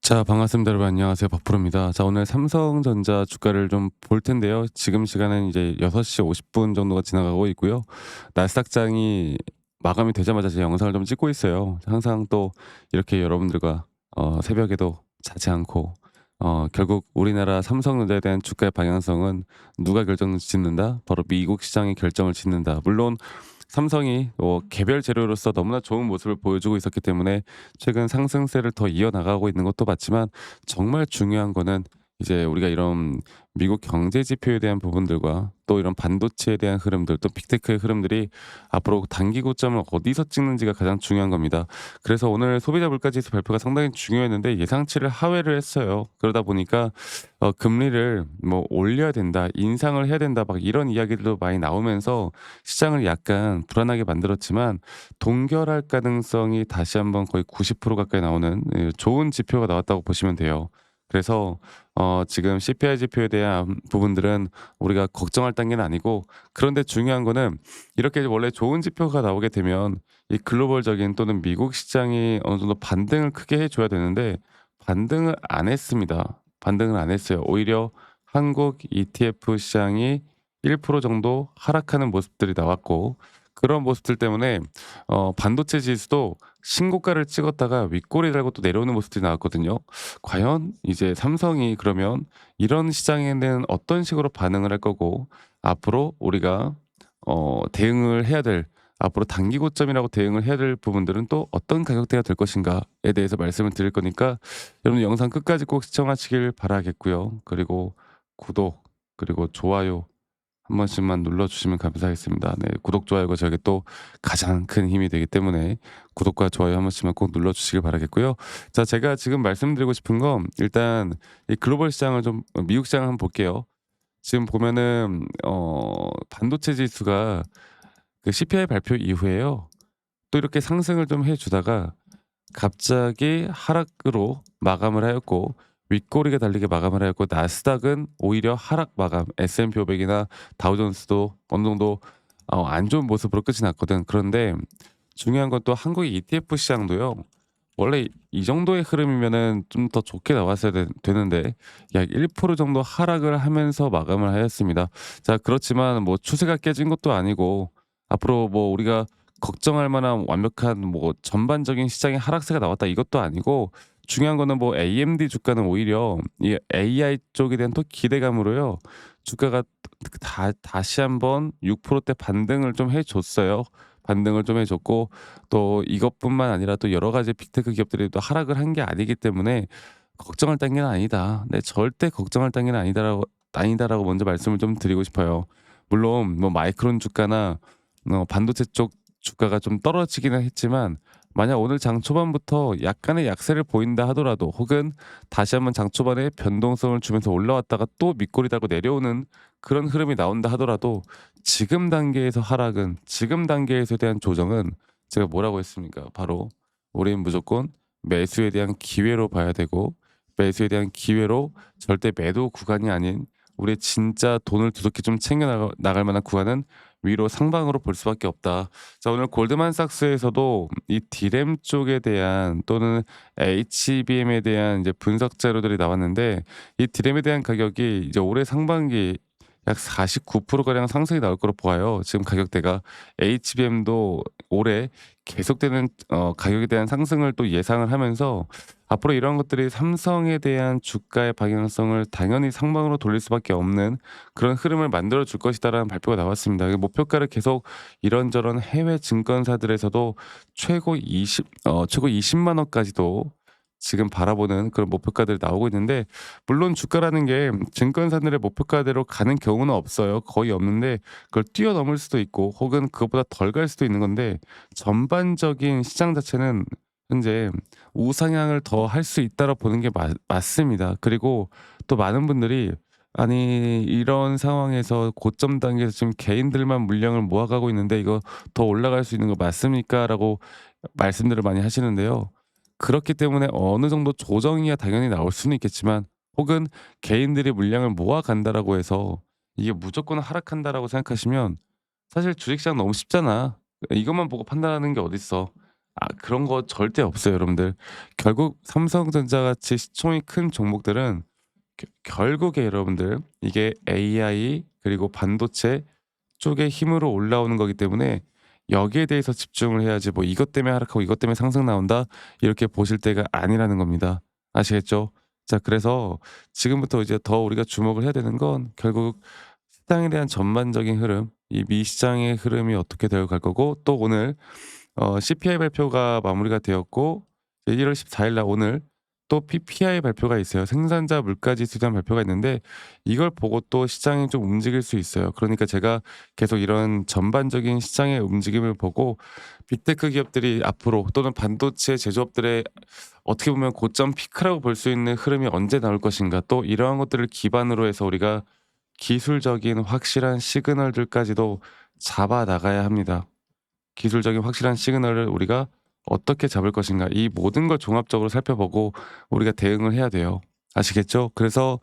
자, 반갑습니다. 여러분 안녕하세요. 박프로입니다. 자, 오늘 삼성전자 주가를 좀 볼 텐데요. 지금 시간은 이제 6시 50분 정도가 지나가고 있고요. 나스닥장이 마감이 되자마자 제 영상을 좀 찍고 있어요. 항상 또 이렇게 여러분들과 새벽에도 자지 않고 결국 우리나라 삼성전자에 대한 주가의 방향성은 누가 결정을 짓는다? 바로 미국 시장이 결정을 짓는다. 물론 삼성이 개별 재료로서 너무나 좋은 모습을 보여주고 있었기 때문에 최근 상승세를 더 이어나가고 있는 것도 맞지만, 정말 중요한 거는 이제 우리가 이런 미국 경제 지표에 대한 부분들과 또 이런 반도체에 대한 흐름들, 또 빅테크의 흐름들이 앞으로 단기 고점을 어디서 찍는지가 가장 중요한 겁니다. 그래서 오늘 소비자 물가지수 발표가 상당히 중요했는데 예상치를 하회를 했어요. 그러다 보니까 금리를 뭐 올려야 된다, 인상을 해야 된다, 막 이런 이야기들도 많이 나오면서 시장을 약간 불안하게 만들었지만, 동결할 가능성이 다시 한번 거의 90% 가까이 나오는 좋은 지표가 나왔다고 보시면 돼요. 그래서 지금 CPI 지표에 대한 부분들은 우리가 걱정할 단계는 아니고, 그런데 중요한 거는 이렇게 원래 좋은 지표가 나오게 되면 이 글로벌적인 또는 미국 시장이 어느 정도 반등을 크게 해 줘야 되는데 반등을 안 했습니다. 반등을 안 했어요. 오히려 한국 ETF 시장이 1% 정도 하락하는 모습들이 나왔고, 그런 모습들 때문에 반도체 지수도 신고가를 찍었다가 윗꼬리 달고 또 내려오는 모습들이 나왔거든요. 과연 이제 삼성이 그러면 이런 시장에는 어떤 식으로 반응을 할 거고, 앞으로 우리가 대응을 해야 될, 앞으로 단기 고점이라고 대응을 해야 될 부분들은 또 어떤 가격대가 될 것인가에 대해서 말씀을 드릴 거니까, 여러분 영상 끝까지 꼭 시청하시길 바라겠고요. 그리고 구독, 그리고 좋아요 한 번씩만 눌러주시면 감사하겠습니다. 네, 구독, 좋아요가 저에게 또 가장 큰 힘이 되기 때문에 구독과 좋아요 한 번씩만 꼭 눌러주시길 바라겠고요. 자, 제가 지금 말씀드리고 싶은 건 일단 이 글로벌 시장을 좀, 미국 시장을 한번 볼게요. 지금 보면은 반도체 지수가 그 CPI 발표 이후에요, 또 이렇게 상승을 좀 해주다가 갑자기 하락으로 마감을 하였고, 윗꼬리가 달리게 마감을 하였고, 나스닥은 오히려 하락 마감, S&P 500이나 다우존스도 어느 정도 안 좋은 모습으로 끝이 났거든. 그런데 중요한 건 또 한국의 ETF 시장도요. 원래 이 정도의 흐름이면은 좀 더 좋게 나왔어야 되는데 약 1% 정도 하락을 하면서 마감을 하였습니다. 자, 그렇지만 뭐 추세가 깨진 것도 아니고, 앞으로 뭐 우리가 걱정할 만한 완벽한 뭐 전반적인 시장의 하락세가 나왔다 이것도 아니고, 중요한 거는 뭐 AMD 주가는 오히려 이 AI 쪽에 대한 또 기대감으로요, 주가가 다시 한번 6%대 반등을 좀 해줬어요. 반등을 좀 해줬고, 또 이것뿐만 아니라 또 여러 가지 빅테크 기업들이 또 하락을 한 게 아니기 때문에 걱정할 단계는 아니다. 네, 절대 걱정할 단계는 아니다라고 먼저 말씀을 좀 드리고 싶어요. 물론 뭐 마이크론 주가나 반도체 쪽 주가가 좀 떨어지기는 했지만, 만약 오늘 장 초반부터 약간의 약세를 보인다 하더라도, 혹은 다시 한번 장 초반에 변동성을 주면서 올라왔다가 또 밑꼬리 달고 내려오는 그런 흐름이 나온다 하더라도, 지금 단계에서 하락은, 지금 단계에서 대한 조정은 제가 뭐라고 했습니까? 바로 우리는 무조건 매수에 대한 기회로 봐야 되고, 매수에 대한 기회로, 절대 매도 구간이 아닌 우리의 진짜 돈을 두둑히 좀 챙겨 나갈 만한 구간은 위로 상방으로 볼 수밖에 없다. 자, 오늘 골드만삭스에서도 이 디램 쪽에 대한 또는 HBM에 대한 이제 분석 자료들이 나왔는데, 이 디램에 대한 가격이 이제 올해 상반기 약 49% 가량 상승이 나올 거로 보아요. 지금 가격대가. HBM도 올해 계속되는 가격에 대한 상승을 또 예상을 하면서, 앞으로 이런 것들이 삼성에 대한 주가의 방향성을 당연히 상방으로 돌릴 수밖에 없는 그런 흐름을 만들어 줄 것이다라는 발표가 나왔습니다. 그 목표가를 계속 이런저런 해외 증권사들에서도 최고 20만 원까지도 지금 바라보는 그런 목표가들이 나오고 있는데, 물론 주가라는 게 증권사들의 목표가대로 가는 경우는 없어요. 거의 없는데 그걸 뛰어넘을 수도 있고, 혹은 그것보다 덜 갈 수도 있는 건데, 전반적인 시장 자체는 현재 우상향을 더 할 수 있다고 보는 게 맞습니다. 그리고 또 많은 분들이 아니 이런 상황에서 고점 단계에서 지금 개인들만 물량을 모아가고 있는데 이거 더 올라갈 수 있는 거 맞습니까?라고 말씀들을 많이 하시는데요. 그렇기 때문에 어느 정도 조정이야 당연히 나올 수는 있겠지만, 혹은 개인들이 물량을 모아간다라고 해서 이게 무조건 하락한다라고 생각하시면, 사실 주식시장 너무 쉽잖아. 이것만 보고 판단하는 게 어딨어. 그런 거 절대 없어요 여러분들. 결국 삼성전자 같이 시총이 큰 종목들은 결국에 여러분들 이게 AI 그리고 반도체 쪽의 힘으로 올라오는 거기 때문에 여기에 대해서 집중을 해야지 뭐 '이것 때문에 하락하고 이것 때문에 상승 나온다.' 이렇게 보실 때가 아니라는 겁니다. 아시겠죠? 자 그래서 지금부터 이제 더 우리가 주목을 해야 되는 건 결국 시장에 대한 전반적인 흐름, 이 미시장의 흐름이 어떻게 되어 갈 거고 또 오늘 CPI 발표가 마무리가 되었고 이제 1월 14일 날 오늘 또 PPI 발표가 있어요. 생산자 물가 지수에 대한 발표가 있는데 이걸 보고 또 시장이 좀 움직일 수 있어요. 그러니까 제가 계속 이런 전반적인 시장의 움직임을 보고 빅테크 기업들이 앞으로 또는 반도체 제조업들의 어떻게 보면 고점 피크라고 볼 수 있는 흐름이 언제 나올 것인가 또 이러한 것들을 기반으로 해서 우리가 기술적인 확실한 시그널들까지도 잡아 나가야 합니다. 기술적인 확실한 시그널을 우리가 어떻게 잡을 것인가 이 모든 걸 종합적으로 살펴보고 우리가 대응을 해야 돼요. 아시겠죠? 그래서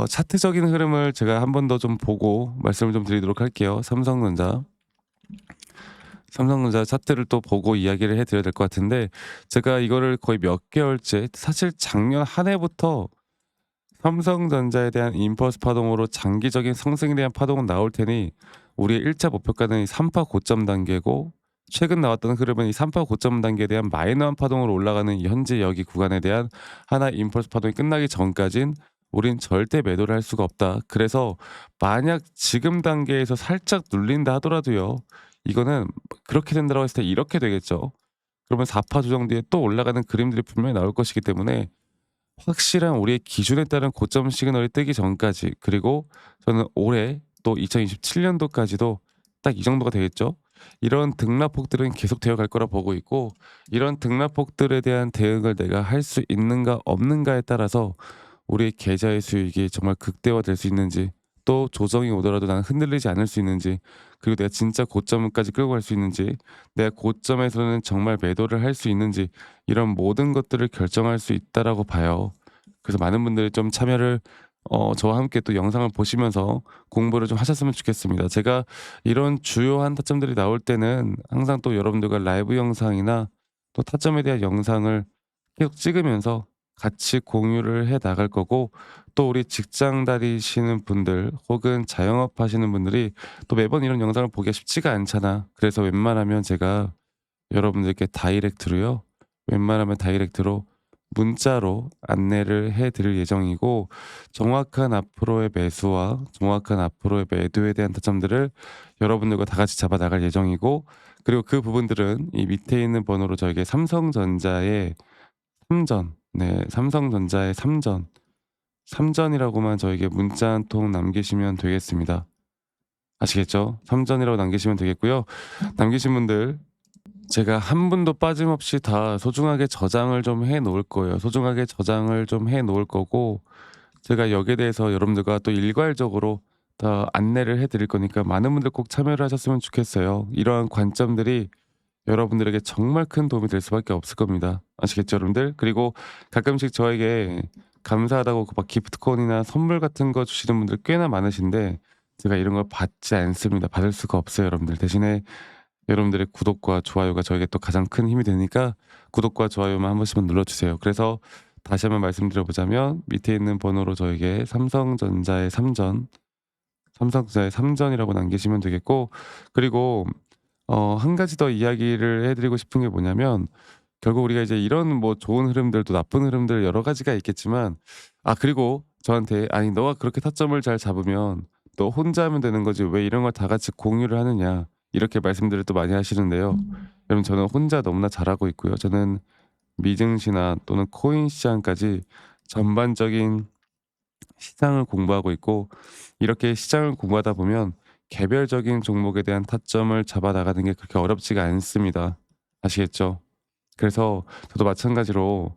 차트적인 흐름을 제가 한 번 더 좀 보고 말씀을 좀 드리도록 할게요. 삼성전자 차트를 또 보고 이야기를 해 드려야 될 것 같은데 제가 이거를 거의 몇 개월째 사실 작년 한 해부터 삼성전자에 대한 임펄스 파동으로 장기적인 상승에 대한 파동은 나올 테니 우리의 1차 목표가는 이 3파 고점 단계고 최근 나왔던 흐름은 이 3파 고점 단계에 대한 마이너한 파동으로 올라가는 이 현재 여기 구간에 대한 하나의 임펄스 파동이 끝나기 전까진 우린 절대 매도를 할 수가 없다. 그래서 만약 지금 단계에서 살짝 눌린다 하더라도요. 이거는 그렇게 된다고 했을 때 이렇게 되겠죠. 그러면 4파 조정 뒤에 또 올라가는 그림들이 분명히 나올 것이기 때문에 확실한 우리의 기준에 따른 고점 시그널이 뜨기 전까지 그리고 저는 올해 또 2027년도까지도 딱 이 정도가 되겠죠. 이런 등락폭들은 계속 되어 갈 거라 보고 있고 이런 등락폭들에 대한 대응을 내가 할 수 있는가 없는가에 따라서 우리의 계좌의 수익이 정말 극대화될 수 있는지 또 조정이 오더라도 나는 흔들리지 않을 수 있는지 그리고 내가 진짜 고점까지 끌고 갈 수 있는지 내가 고점에서는 정말 매도를 할 수 있는지 이런 모든 것들을 결정할 수 있다라고 봐요. 그래서 많은 분들이 좀 참여를 저와 함께 또 영상을 보시면서 공부를 좀 하셨으면 좋겠습니다. 제가 이런 주요한 타점들이 나올 때는 항상 또 여러분들과 라이브 영상이나 또 타점에 대한 영상을 계속 찍으면서 같이 공유를 해 나갈 거고 또 우리 직장 다니시는 분들 혹은 자영업 하시는 분들이 또 매번 이런 영상을 보기가 쉽지가 않잖아. 그래서 웬만하면 제가 여러분들께 다이렉트로요. 웬만하면 다이렉트로 문자로 안내를 해 드릴 예정이고 정확한 앞으로의 매수와 정확한 앞으로의 매도에 대한 타점들을 여러분들과 다 같이 잡아 나갈 예정이고 그리고 그 부분들은 이 밑에 있는 번호로 저에게 삼성전자의 삼전 삼성전자의 삼전이라고만 저에게 문자 한 통 남기시면 되겠습니다. 아시겠죠? 삼전이라고 남기시면 되겠고요. 남기신 분들 제가 한 분도 빠짐없이 다 소중하게 저장을 좀 해 놓을 거예요. 소중하게 저장을 좀 해 놓을 거고 제가 여기에 대해서 여러분들과 또 일괄적으로 다 안내를 해 드릴 거니까 많은 분들 꼭 참여를 하셨으면 좋겠어요. 이러한 관점들이 여러분들에게 정말 큰 도움이 될 수밖에 없을 겁니다. 아시겠죠, 여러분들? 그리고 가끔씩 저에게 감사하다고 그 막 기프트콘이나 선물 같은 거 주시는 분들 꽤나 많으신데 제가 이런 걸 받지 않습니다. 받을 수가 없어요, 여러분들. 대신에 여러분들의 구독과 좋아요가 저에게 또 가장 큰 힘이 되니까 구독과 좋아요만 한 번씩만 눌러주세요. 그래서 다시 한번 말씀드려보자면 밑에 있는 번호로 저에게 삼성전자의 삼전이라고 남기시면 되겠고 그리고 한 가지 더 이야기를 해드리고 싶은 게 뭐냐면 결국 우리가 이제 이런 뭐 좋은 흐름들도 나쁜 흐름들 여러 가지가 있겠지만 그리고 저한테 "아니 너가 그렇게 타점을 잘 잡으면 너 혼자 하면 되는 거지 왜 이런 걸 다 같이 공유를 하느냐." 이렇게 말씀들을 또 많이 하시는데요. 여러분 저는 혼자 너무나 잘하고 있고요. 저는 미증시나 또는 코인 시장까지 전반적인 시장을 공부하고 있고 이렇게 시장을 공부하다 보면 개별적인 종목에 대한 타점을 잡아 나가는 게 그렇게 어렵지가 않습니다. 아시겠죠? 그래서 저도 마찬가지로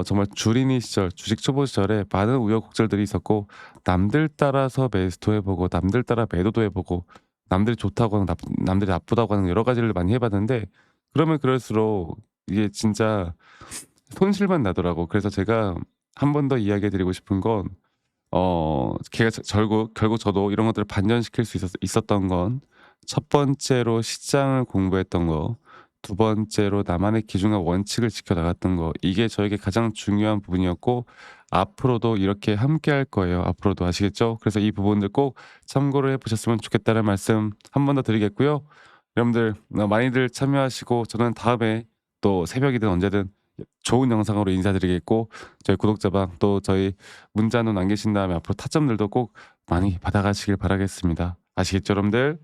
정말 주린이 시절 주식 초보 시절에 많은 우여곡절들이 있었고 남들 따라서 매수도 해 보고 남들 따라 매도도 해 보고 남들이 좋다고 하는 남들이 나쁘다고 하는 여러 가지를 많이 해 봤는데 그러면 그럴수록 이게 진짜 손실만 나더라고. 그래서 제가 한 번 더 이야기해 드리고 싶은 건 걔가 결국 저도 이런 것들을 반전시킬 수 있었던 건 첫 번째로 시장을 공부했던 거, 두 번째로 나만의 기준과 원칙을 지켜 나갔던 거. 이게 저에게 가장 중요한 부분이었고 앞으로도 이렇게 함께할 거예요. 앞으로도 아시겠죠? 그래서 이 부분들 꼭 참고를 해 보셨으면 좋겠다는 말씀 한 번 더 드리겠고요. 여러분들 많이들 참여하시고 저는 다음에 또 새벽이든 언제든 좋은 영상으로 인사드리겠고 저희 구독자방 또 저희 문자 남기신 다음에 앞으로 타점들도 꼭 많이 받아가시길 바라겠습니다. 아시겠죠 여러분들?